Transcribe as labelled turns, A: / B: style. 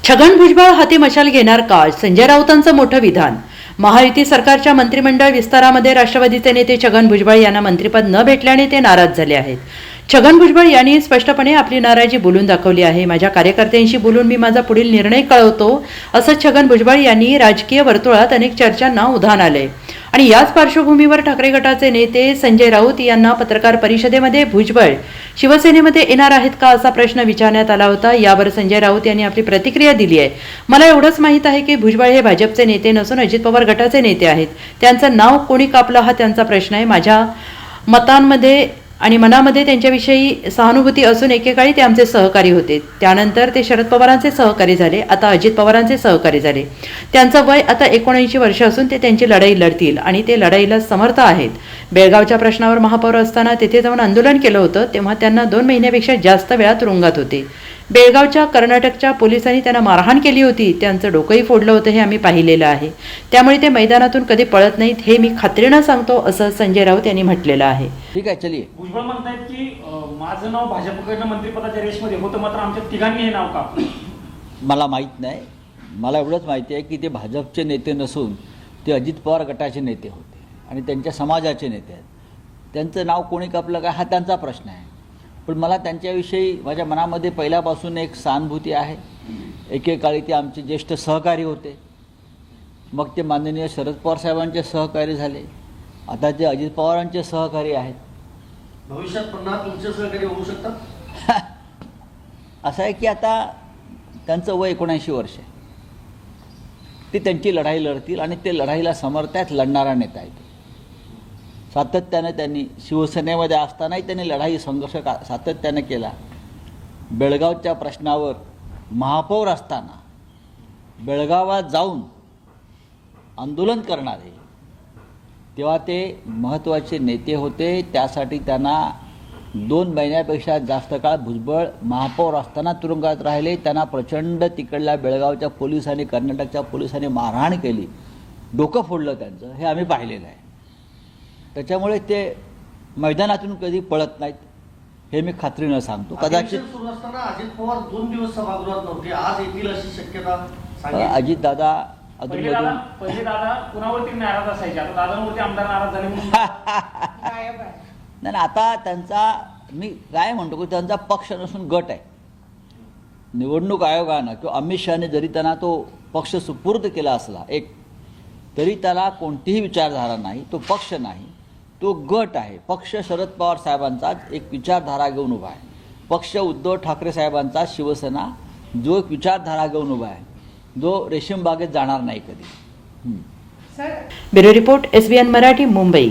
A: छगन भुजबळ हाती मशाल घेणार का? संजय राऊतांचं मोठं विधान. महायुती सरकारच्या मंत्रिमंडळ विस्तारामध्ये राष्ट्रवादीचे नेते छगन भुजबळ यांना मंत्रिपद न भेटल्याने ते नाराज झाले आहेत. छगन भुजबळ यांनी स्पष्टपणे आपली नाराजी बोलून दाखवली आहे. माझ्या कार्यकर्त्यांशी बोलून मी माझा पुढील निर्णय कळवतो, असं छगन भुजबळ यांनी राजकीय वर्तुळात अनेक चर्चांना उधाण आले. आणि याच पार्श्वभूमीवर ठाकरे गटाचे नेते संजय राऊत यांना पत्रकार परिषदेमध्ये भुजबळ शिवसेनेमध्ये येणार आहेत का असा प्रश्न विचारण्यात आला होता. यावर संजय राऊत यांनी आपली प्रतिक्रिया दिली आहे. मला एवढंच माहीत आहे की भुजबळ हे भाजपचे नेते नसून अजित पवार गटाचे नेते आहेत. त्यांचं नाव कोणी कापलं हा त्यांचा प्रश्न आहे. माझ्या मतांमध्ये आणि मनामध्ये त्यांच्याविषयी सहानुभूती असून एकेकाळी ते आमचे सहकारी होते. त्यानंतर ते शरद पवारांचे सहकारी झाले, आता अजित पवारांचे सहकारी झाले. त्यांचं वय आता 79 वर्ष असून ते त्यांची लढाई लढतील आणि ते लढाईला समर्थ आहेत. बेळगावच्या प्रश्नावर महापौर असताना तेथे जाऊन आंदोलन केलं होतं, तेव्हा त्यांना 2 महिन्यापेक्षा जास्त वेळा तुरुंगात होते. बेळगावच्या कर्नाटकच्या पोलिसांनी त्यांना मारहाण केली होती, त्यांचं डोकंही फोडलं होतं, हे आम्ही पाहिलेलं आहे. त्यामुळे ते मैदानातून कधी पळत नाहीत हे मी खात्रीनं सांगतो, असं संजय राऊत यांनी म्हटलेलं आहे.
B: ठीक आहे, चलिए.
C: भुजबळ म्हणतायत की माझं नाव भाजपकडनं मंत्रिपदाच्या रेसमध्ये होतं, मात्र आमच्या तिघांनी हे नाव कापलं.
B: मला माहीत नाही. मला एवढंच माहिती आहे की ते भाजपचे नेते नसून ते अजित पवार गटाचे नेते होते आणि त्यांच्या समाजाचे नेते आहेत. त्यांचं नाव कोणी कापलं काय हा त्यांचा प्रश्न आहे. पण मला त्यांच्याविषयी माझ्या मनामध्ये पहिल्यापासून एक सहानुभूती आहे. एकेकाळी ते आमचे ज्येष्ठ सहकारी होते, मग ते माननीय शरद पवार साहेबांचे सहकारी झाले, आता ते अजित पवारांचे सहकारी आहेत.
D: भविष्यात पुन्हा तुमचे सहकारी होऊ शकतात.
B: असं आहे की आता त्यांचं वय 79 वर्ष आहे. ते त्यांची लढाई लढतील आणि ते लढाईला समर्थ आहेत, लढणारा नेता आहेत. सातत्याने त्यांनी शिवसेनेमध्ये असतानाही त्यांनी लढाई संघर्ष सातत्याने केला. बेळगावच्या प्रश्नावर महापौर असताना बेळगावात जाऊन आंदोलन करणारे तेव्हा ते महत्त्वाचे नेते होते. त्यासाठी त्यांना 2 महिन्यापेक्षा जास्त काळ भुजबळ महापौर असताना तुरुंगात राहिले. त्यांना प्रचंड तिकडल्या बेळगावच्या पोलिसांनी, कर्नाटकच्या पोलिसांनी मारहाण केली, डोकं फोडलं त्यांचं, हे आम्ही पाहिलेलं आहे. त्याच्यामुळे ते मैदानातून कधी पळत नाहीत हे मी खात्रीनं सांगतो. कदाचित
D: सुरू असताना अजित पवार 2 दिवस सभागृहात नव्हते, आज येतील अशी शक्यता.
B: अजितदादा
C: पहिले दादा कुणावरती नाराज असायचे, आता दादांवरती आमदार नाराज झाले म्हणून
B: नाही, आता त्यांचा मी काय म्हणतो की त्यांचा पक्ष नसून गट आहे. निवडणूक आयोगानं किंवा अमित शहाने जरी त्यांना तो पक्ष सुपूर्द केला असला एक, तरी त्याला कोणतीही विचारधारा नाही, तो पक्ष नाही, तो गट आहे. पक्ष शरद पवार साहेबांचाच एक विचारधारा घेऊन उभा आहे. पक्ष उद्धव ठाकरे साहेबांचा शिवसेना जो एक विचारधारा घेऊन उभा आहे, जो रेशीम बागेत जाणार नाही कधी.
A: Bureau report, SBN Marathi, Mumbai.